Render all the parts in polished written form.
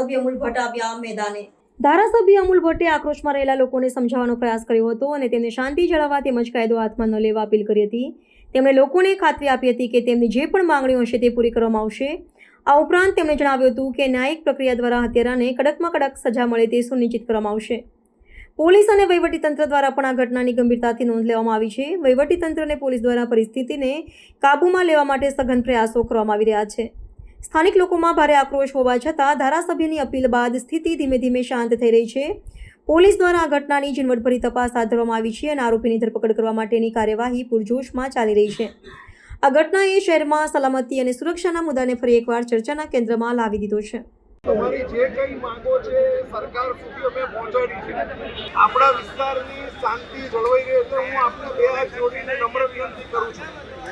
ધારાસભ્ય અમૂલ ભટ્ટ આવ્યા મેદાને। ધારાસભ્ય અમૂલ ભટ્ટે આક્રોશમાં રહેલા લોકોને સમજાવવાનો પ્રયાસ કર્યો હતો અને તેમને શાંતિ જાળવવા તેમજ કાયદો હાથમાં ન લેવા અપીલ કરી હતી। તેમણે લોકોને ખાતરી આપી હતી કે તેમની જે પણ માંગણીઓ હશે તે પૂરી કરવામાં આવશે। આ ઉપરાંત તેમણે જણાવ્યું હતું કે ન્યાયિક પ્રક્રિયા દ્વારા હત્યારાને કડકમાં કડક સજા મળે તે સુનિશ્ચિત કરવામાં આવશે। પોલીસ અને વહીવટીતંત્ર દ્વારા પણ આ ઘટનાની ગંભીરતાથી નોંધ લેવામાં આવી છે। વહીવટીતંત્ર અને પોલીસ દ્વારા પરિસ્થિતિને કાબૂમાં લેવા માટે સઘન પ્રયાસો કરવામાં આવી રહ્યા છે। સ્થાનિક લોકોમાં ભારે આક્રોશ હોવા છતાં ધારાસભ્યની અપીલ બાદ સ્થિતિ ધીમે ધીમે શાંત થઈ રહી છે। પોલીસ દ્વારા આ ઘટનાની ઝીણવટભરી તપાસ હાથ ધરવામાં આવી છે અને આરોપીની ધરપકડ કરવા માટેની કાર્યવાહી પૂરજોશમાં ચાલી રહી છે। આ ઘટનાએ શહેરમાં સલામતી અને સુરક્ષાના મુદ્દાને ફરી એકવાર ચર્ચાના કેન્દ્રમાં લાવી દીધો છે। તમારી જે કઈ માંગો છે સરકાર સુધી અમે પહોંચાડી છે। આપણા વિસ્તારની શાંતિ જળવાઈ રહે એટલે હું આપને બે હાથ જોડીને નમ્ર વિનંતી કરું છું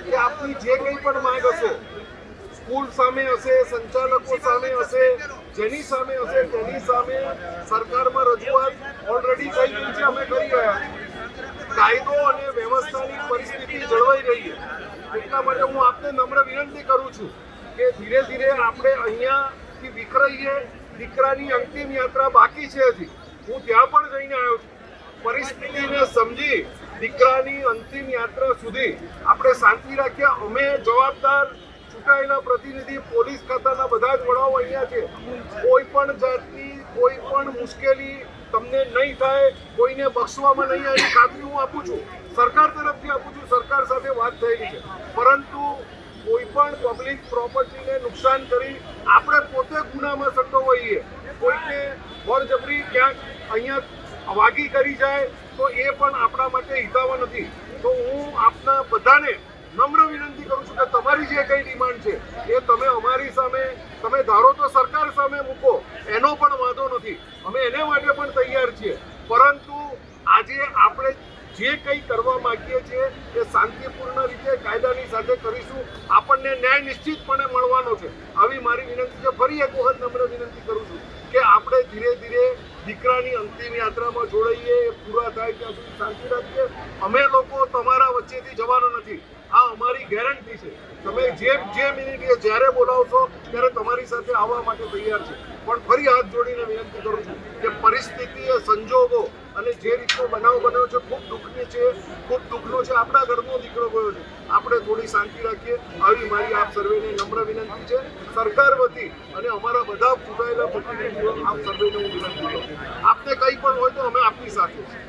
કે આપની જે કંઈ પણ માંગ હશે, સ્કૂલ સામે હશે, સંચાલકો સામે હશે, જેની સામે હશે તેની સામે સરકારમાં રજૂઆત ઓલરેડી થઈ ગઈ છે, અમે કરી રહ્યા છીએ। કાયદો અને વ્યવસ્થાની પરિસ્થિતિ જળવાઈ રહી છે, એટલા માટે હું આપને નમ્ર વિનંતી કરું છું કે ધીરે ધીરે આપણે અહીંયાથી વિખરાઈએ। દીકરાની અંતિમ યાત્રા બાકી છે, હજી હું ત્યાં પણ જઈને આવ્યો છું। પરિસ્થિતિને સમજી દીકરાની અંતિમ યાત્રા સુધી આપણે શાંતિ રાખ્યા। અમે જવાબદાર ચૂંટાયેલા પ્રતિનિધિ પોલીસ ખાતાના બધા જ વડાઓ અહીંયા છે। કોઈ પણ જાતની કોઈ પણ મુશ્કેલી તમને નહીં થાય, કોઈને બક્ષવામાં નહીં આવે એની ખાતરી હું આપું છું, સરકાર તરફથી આપું છું। સરકાર સાથે વાત થયેલી છે, પરંતુ કોઈ પણ પબ્લિક પ્રોપર્ટીને નુકસાન કરી આપણે પોતે ગુનામાં સંડોવાઈએ, કોઈને બળજબરી ક્યાંક અહીંયા વાગી કરી જાય તો એ પણ આપણા માટે હિતાવહ નથી। તો હું આપના બધાને નમ્ર વિનંતી કરું છું કે તમારી જે કંઈ ડિમાન્ડ છે એ તમે અમારી સામે તમે ધારો તો સરકાર સામે મૂકો, એનો પણ વાંધો નથી, અમે એને માટે પણ તૈયાર છીએ। પરંતુ આજે આપણે જે કંઈ કરવા માંગીએ છીએ એ શાંતિપૂર્ણ રીતે કાયદાની સાથે કરીશું। આપણને ન્યાય નિશ્ચિતપણે મળવાનો છે, આવી મારી વિનંતી છે। ફરી એક વખત નમ્ર વિનંતી કરું છું કે આપણે ધીરે ધીરે દીકરાની અંતિમ યાત્રામાં જોડાઈએ, એ પૂરા થાય ત્યાં સુધી શાંતિ રાખીએ। અમે લોકો તમારા વચ્ચેથી જવાના નથી, આ અમારી ગેરંટી છે। તમે જે મિનિટે જ્યારે બોલાવશો ત્યારે તમારી સાથે આવવા માટે તૈયાર છે। પણ ફરી હાથ જોડીને વિનંતી કરું છું કે પરિસ્થિતિએ સંજોગો અને જે રીતનો બનાવ બન્યો છે ખૂબ દુઃખની છે, ખૂબ દુઃખનો છે। આપણા ઘરનો દીકરો ગયો છે, આપણે થોડી શાંતિ રાખીએ, આવી મારી આપ સર્વેને નમ્ર વિનંતી છે। સરકાર વતી અને અમારા બધા ચૂંટાયેલા પ્રતિનિધિઓ આપ સર્વેને હું વિનંતી કરું છું, આપને કંઈ પણ હોય તો અમે આપની સાથે છીએ।